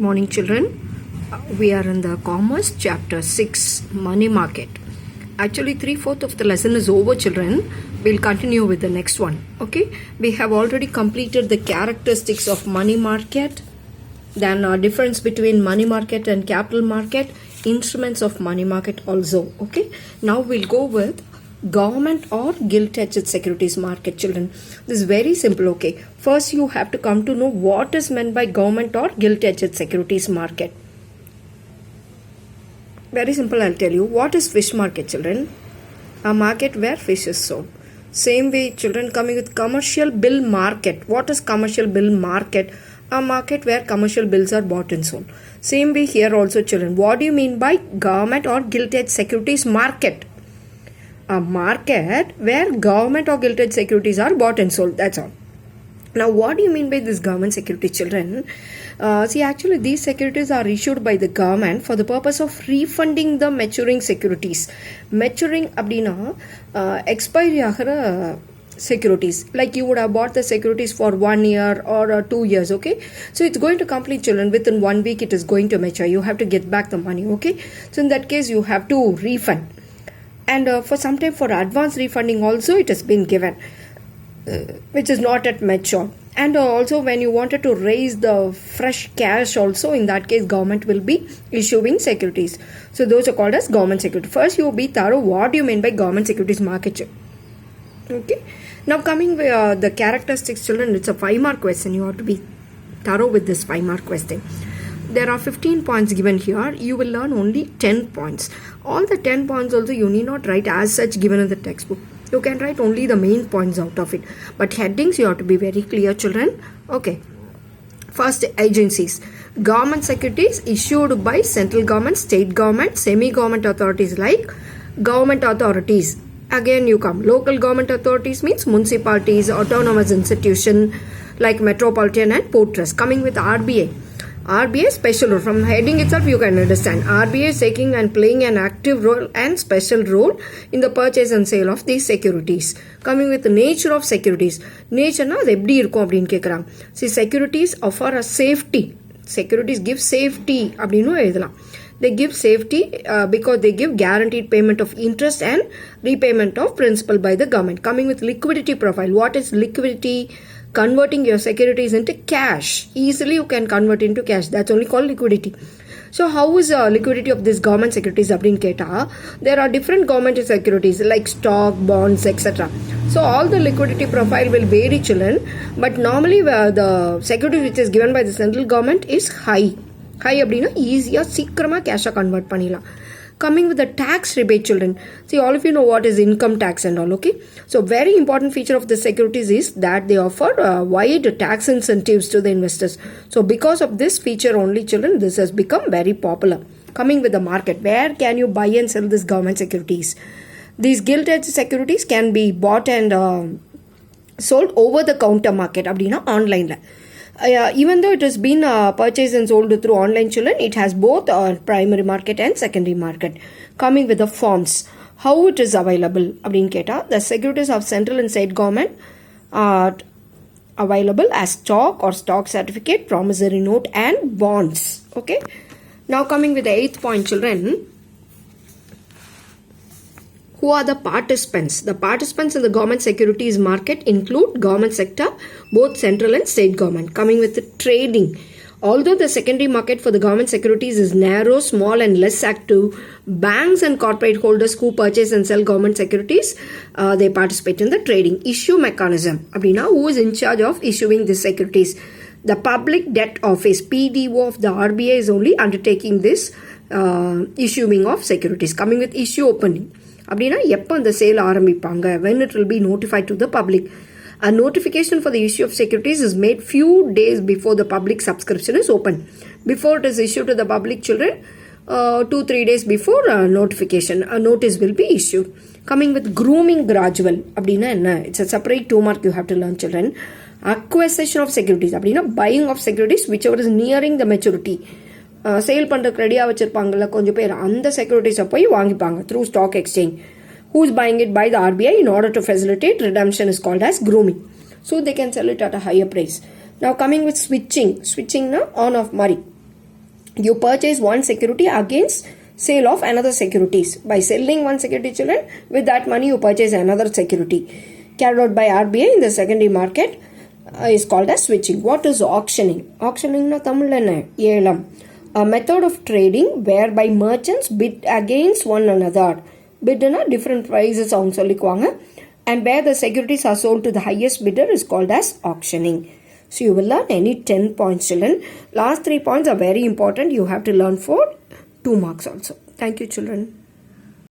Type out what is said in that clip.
morning, children. We are in the Commerce chapter 6, Money Market. Actually, 3/4 of the lesson is over, children. We'll continue with the next one. Okay, we have already completed the characteristics of money market, then difference between money market and capital market, instruments of money market also. Okay, now we'll go with government or gilt-edged securities market, children. This is very simple. Okay, first you have to come to know what is meant by government or gilt-edged securities market. Very simple, I'll tell you. What is fish market, children? A market where fish is sold. Same way, children, coming with commercial bill market. What is commercial bill market? A market where commercial bills are bought and sold. Same way here also, children. What do you mean by government or gilt-edged securities market? A market where government or gilt-edged securities are bought and sold. That's all. Now, what do you mean by this government security, children? Actually, these securities are issued by the government for the purpose of refunding the maturing securities. Maturing abdina expiry ஆகிற securities. Like you would have bought the securities for 1 year or 2 years, okay? So it's going to complete, children. Within 1 week, it is going to mature. You have to get back the money, okay? So in that case, you have to refund. And for some time, for advance refunding also, it has been given, which is not at mature. And also when you wanted to raise the fresh cash also, in that case, government will be issuing securities. So those are called as government security. First, you be thorough. What do you mean by government securities market? Okay. Now coming with the characteristics, children, it's a 5-mark question. You have to be thorough with this 5-mark question. There are 15 points given here. You will learn only 10 points. All the 10 points also you need not write as such given in the textbook. You can write only the main points out of it. But headings you have to be very clear, children. Okay. First, agencies. Government securities issued by central government, state government, semi-government authorities like government authorities. Again you come. Local government authorities means municipalities, autonomous institution like metropolitan and port trust. Coming with RBI. RBI special role. From heading itself you can understand. RBI is taking and playing an active role and special role in the purchase and sale of these securities. Coming with the nature of securities. Nature na அது எப்படி இருக்கும் அப்படின்னு கேட்குறாங்க. See, securities offer a safety. Securities give safety அப்படின்னு எழுதலாம். They give safety because they give guaranteed payment of interest and repayment of principal by the government. Coming with liquidity profile. What is liquidity? Converting your securities into cash. Easily you can convert into cash. That's only called liquidity. So how is liquidity of this government securities abdin keta? There are different government securities like stock, bonds, etc. So all the liquidity profile will vary, children. But normally the security which is given by the central government is high. High abdina easier சீக்கிரமா cash convert பண்ணிடலாம். Coming with the tax rebate, children. See, all of you know what is income tax and all, okay? So, very important feature of the securities is that they offer wide tax incentives to the investors. So, because of this feature only, children, this has become very popular. Coming with the market, where can you buy and sell this government securities? These gilt-edged securities can be bought and sold over the counter market, abdina online. Even though it has been purchased and sold through online, children, it has both primary market and secondary market. Coming with the forms, how it is available abdin keta, the securities of central and state government are available as stock or stock certificate, promissory note and bonds. Okay, now coming with the 8th point, children. Who are the participants? The participants in the government securities market include government sector, both central and state government. Coming with the trading. Although the secondary market for the government securities is narrow, small and less active, banks and corporate holders who purchase and sell government securities, they participate in the trading. Issue mechanism. Abdina, who is in charge of issuing these securities? The Public Debt Office, PDO of the RBI is only undertaking this issuing of securities. Coming with issue opening. அப்படின்னா எப்போ அந்த sale ஆரம்பிப்பாங்க, when it will be notified to the public. A notification for the issue of securities is made few days before the public subscription is open. Before it is issued to the public, children, 2-3 days before notification, a notice will be issued. Coming with grooming gradual, அப்படின்னா என்ன? It's a separate 2-mark you have to learn, children. Acquisition of securities, அப்படின்னா buying of securities whichever is nearing the maturity. Sale பண்ணுறதுக்கு ரெடியாக வச்சுருப்பாங்கள்ல கொஞ்சம் பேர், அந்த செக்யூரிட்டிஸை போய் வாங்கிப்பாங்க through stock exchange. Who is buying it by the RBI in order to facilitate redemption is called as grooming. So they can sell it at a higher price. Now coming with switching. Switching na on off mari. You purchase one security against sale of another securities. By selling one security, children, with that money you purchase another security. Carried out by RBI in the secondary market is called as switching. What is auctioning? Auctioning na Tamil enna? Yelam. A method of trading whereby merchants bid against one another. Bid na different prices avanga sollikkuvaanga, and where the securities are sold to the highest bidder is called as auctioning. So you will learn any 10 points, children. Last 3 points are very important. You have to learn for 2 marks also. Thank you, children.